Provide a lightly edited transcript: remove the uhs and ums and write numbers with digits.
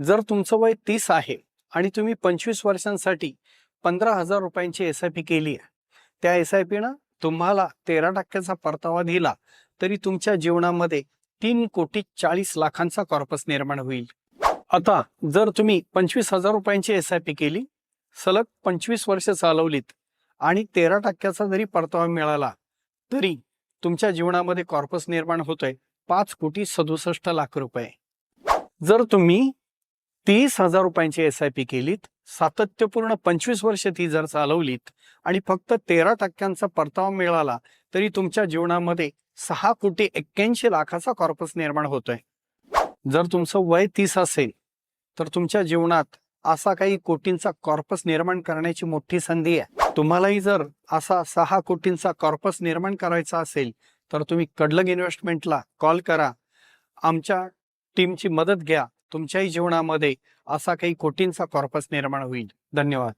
जर तुमचं वय 30 आहे आणि तुम्ही 25 वर्षांसाठी 15,000 रुपयांची SIP केली आहे, त्या SIPनं तुम्हाला 13% परतावा दिला तरी तुमच्या जीवनामध्ये 3,40,00,000 कॉर्पस निर्माण होईल. आता जर तुम्ही 25,000 रुपयांची SIP केली, सलग 25 वर्ष चालवलीत आणि 13% जरी परतावा मिळाला तरी तुमच्या जीवनामध्ये कॉर्पस निर्माण होतोय 5,67,00,000 रुपये. जर तुम्ही 30,000 रुपयांची SIP केलीत, सातत्यपूर्ण 25 वर्ष ती जर चालवलीत आणि फक्त 13% परतावा मिळाला तरी तुमच्या जीवनामध्ये 6,81,00,000 कॉर्पस निर्माण होतोय. जर तुमचं वय 30 असेल तर तुमच्या जीवनात असा काही कोटींचा कॉर्पस निर्माण करण्याची मोठी संधी आहे. तुम्हालाही जर असा 6 कोटींचा कॉर्पस निर्माण करायचा असेल तर तुम्ही कडलग इन्व्हेस्टमेंटला कॉल करा. आमच्या टीमची मदत घ्या. तुमच्याही जीवनामध्ये असा काही कोटींचा कॉर्पस निर्माण होईल. धन्यवाद.